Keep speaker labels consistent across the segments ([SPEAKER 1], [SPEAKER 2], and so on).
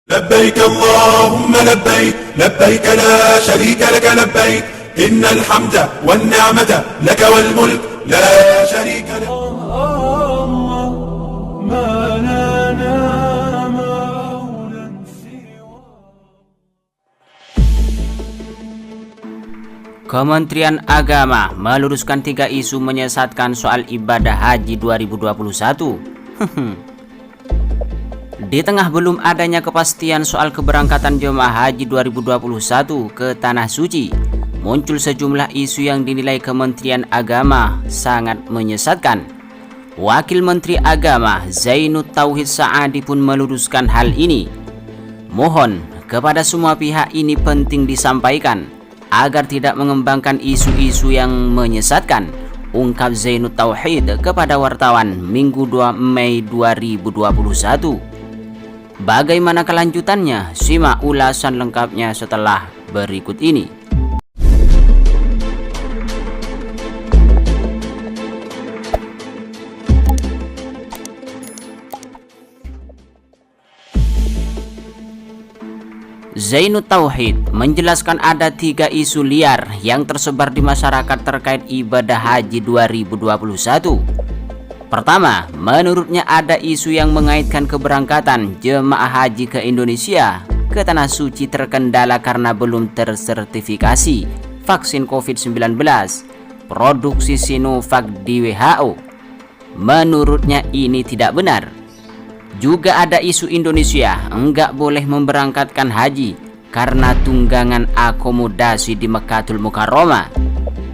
[SPEAKER 1] لبيك اللهم لبيك لبيك لا شريك لك لبيك إن الحمد والنعمة لك والملك لا شريك لك ما لنا مولى سوى.
[SPEAKER 2] Kementerian Agama meluruskan 3 isu menyesatkan soal ibadah haji 2021. Di tengah belum adanya kepastian soal keberangkatan jemaah haji 2021 ke Tanah Suci, muncul sejumlah isu yang dinilai Kementerian Agama sangat menyesatkan. Wakil Menteri Agama Zainud Tauhid Saadi pun meluruskan hal ini. Mohon kepada semua pihak ini penting disampaikan agar tidak mengembangkan isu-isu yang menyesatkan, ungkap Zainud Tauhid kepada wartawan Minggu 2 Mei 2021. Bagaimana kelanjutannya? Simak ulasan lengkapnya setelah berikut ini. Zainud Tauhid menjelaskan ada 3 isu liar yang tersebar di masyarakat terkait ibadah haji 2021. Pertama, menurutnya ada isu yang mengaitkan keberangkatan jemaah haji ke Indonesia ke Tanah Suci terkendala karena belum tersertifikasi vaksin COVID-19 produksi Sinovac di WHO. Menurutnya ini tidak benar. Juga ada isu Indonesia enggak boleh memberangkatkan haji karena tunggangan akomodasi di Mekkatul Mukarramah.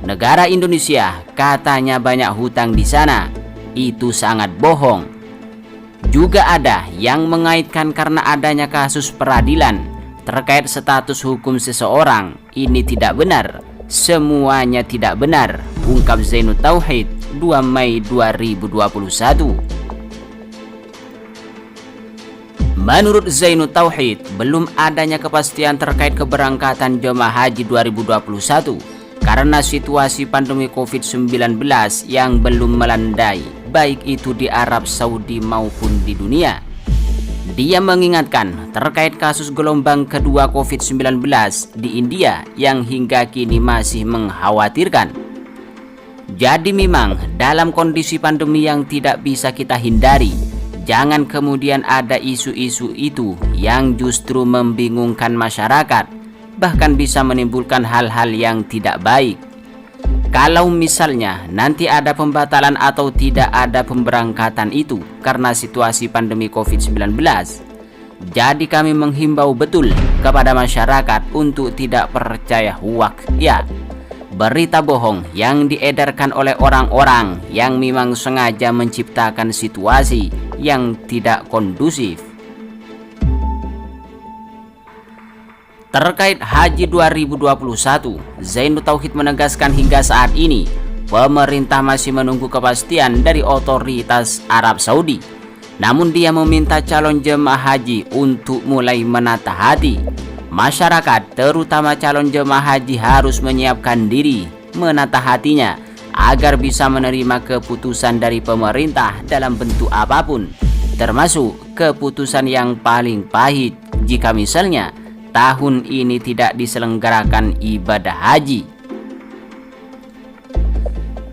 [SPEAKER 2] Negara Indonesia katanya banyak hutang di sana. Itu sangat bohong. Juga ada yang mengaitkan karena adanya kasus peradilan terkait status hukum seseorang. Ini tidak benar. Semuanya tidak benar, ungkap Zainud Tauhid 2 Mei 2021. Menurut Zainud Tauhid, belum adanya kepastian terkait keberangkatan jemaah haji 2021 karena situasi pandemi COVID-19 yang belum melandai, baik itu di Arab Saudi maupun di dunia. Dia mengingatkan terkait kasus gelombang kedua COVID-19 di India yang hingga kini masih mengkhawatirkan. Jadi memang dalam kondisi pandemi yang tidak bisa kita hindari, jangan kemudian ada isu-isu itu yang justru membingungkan masyarakat, bahkan bisa menimbulkan hal-hal yang tidak baik. Kalau misalnya nanti ada pembatalan atau tidak ada pemberangkatan itu karena situasi pandemi COVID-19, jadi kami menghimbau betul kepada masyarakat untuk tidak percaya hoaks, ya, berita bohong yang diedarkan oleh orang-orang yang memang sengaja menciptakan situasi yang tidak kondusif. Terkait haji 2021, Zainud Tauhid menegaskan hingga saat ini pemerintah masih menunggu kepastian dari otoritas Arab Saudi. Namun dia meminta calon jemaah haji untuk mulai menata hati. Masyarakat, terutama calon jemaah haji, harus menyiapkan diri, menata hatinya agar bisa menerima keputusan dari pemerintah dalam bentuk apapun, termasuk keputusan yang paling pahit jika misalnya tahun ini tidak diselenggarakan ibadah haji.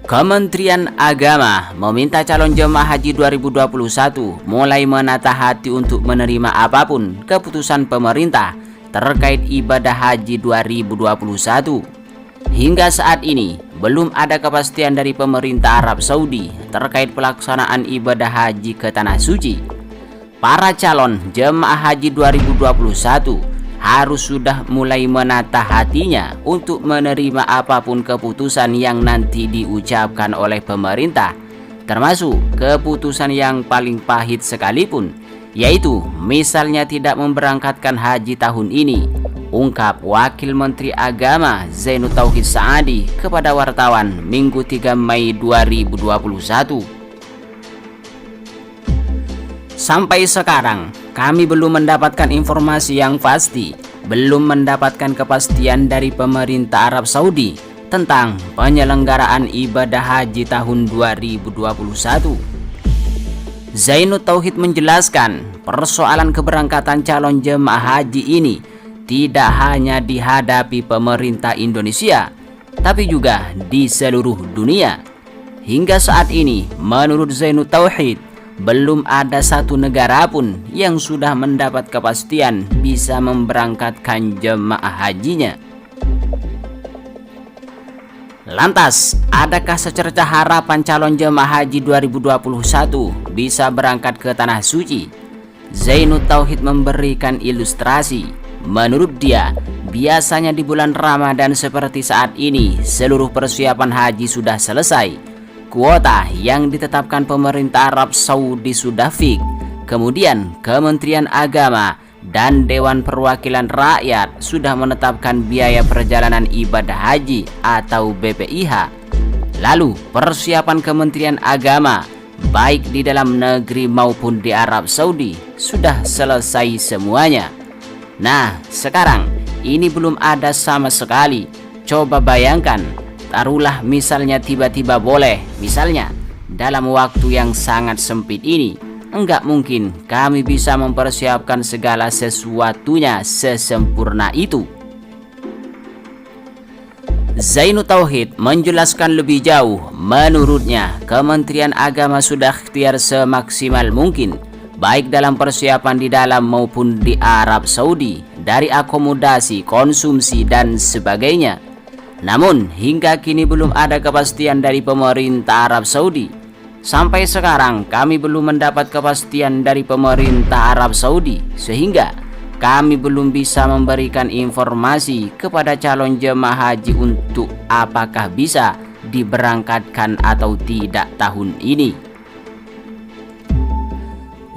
[SPEAKER 2] Kementerian Agama meminta calon jemaah haji 2021 mulai menata hati untuk menerima apapun keputusan pemerintah terkait ibadah haji 2021. Hingga saat ini belum ada kepastian dari pemerintah Arab Saudi terkait pelaksanaan ibadah haji ke Tanah Suci. Para calon jemaah haji 2021 harus sudah mulai menata hatinya untuk menerima apapun keputusan yang nanti diucapkan oleh pemerintah, termasuk keputusan yang paling pahit sekalipun, yaitu misalnya tidak memberangkatkan haji tahun ini, ungkap Wakil Menteri Agama Zainud Tauhid Saadi kepada wartawan Minggu 3 Mei 2021. Sampai sekarang kami belum mendapatkan informasi yang pasti, belum mendapatkan kepastian dari pemerintah Arab Saudi tentang penyelenggaraan ibadah haji tahun 2021. Zainud Tauhid menjelaskan persoalan keberangkatan calon jemaah haji ini tidak hanya dihadapi pemerintah Indonesia, tapi juga di seluruh dunia. Hingga saat ini, menurut Zainud Tauhid, belum ada satu negara pun yang sudah mendapat kepastian bisa memberangkatkan jemaah hajinya. Lantas, adakah secercah harapan calon jemaah haji 2021 bisa berangkat ke Tanah Suci? Zainud Tauhid memberikan ilustrasi. Menurut dia, biasanya di bulan Ramadan seperti saat ini, seluruh persiapan haji sudah selesai. Kuota yang ditetapkan pemerintah Arab Saudi sudah fix. Kemudian Kementerian Agama dan Dewan Perwakilan Rakyat sudah menetapkan biaya perjalanan ibadah haji atau BPIH. Lalu persiapan Kementerian Agama baik di dalam negeri maupun di Arab Saudi sudah selesai semuanya. Nah, sekarang ini belum ada sama sekali. Coba bayangkan, taruhlah misalnya tiba-tiba boleh, misalnya dalam waktu yang sangat sempit ini, enggak mungkin kami bisa mempersiapkan segala sesuatunya sesempurna itu. Zainud Tauhid menjelaskan lebih jauh. Menurutnya, Kementerian Agama sudah ikhtiar semaksimal mungkin, baik dalam persiapan di dalam maupun di Arab Saudi, dari akomodasi, konsumsi, dan sebagainya. Namun, hingga kini belum ada kepastian dari pemerintah Arab Saudi. Sampai sekarang, kami belum mendapat kepastian dari pemerintah Arab Saudi, sehingga kami belum bisa memberikan informasi kepada calon jemaah haji untuk apakah bisa diberangkatkan atau tidak tahun ini.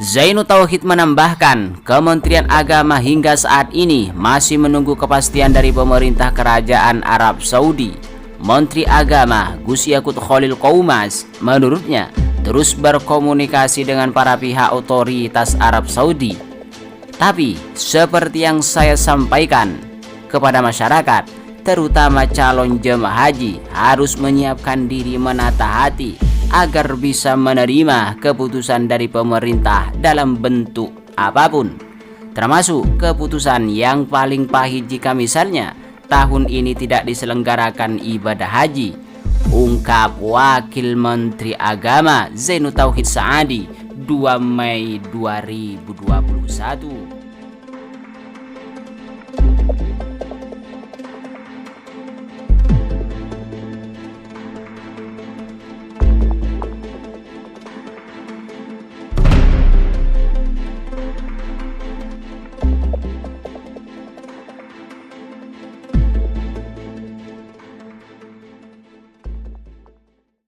[SPEAKER 2] Zainud Tauhid menambahkan, Kementerian Agama hingga saat ini masih menunggu kepastian dari pemerintah Kerajaan Arab Saudi. Menteri Agama Gus Yakut Khalil Qaumas menurutnya terus berkomunikasi dengan para pihak otoritas Arab Saudi. Tapi seperti yang saya sampaikan kepada masyarakat, terutama calon jemaah haji, harus menyiapkan diri, menata hati agar bisa menerima keputusan dari pemerintah dalam bentuk apapun, termasuk keputusan yang paling pahit jika misalnya tahun ini tidak diselenggarakan ibadah haji, ungkap Wakil Menteri Agama Zainud Tauhid Saadi 2 Mei 2021.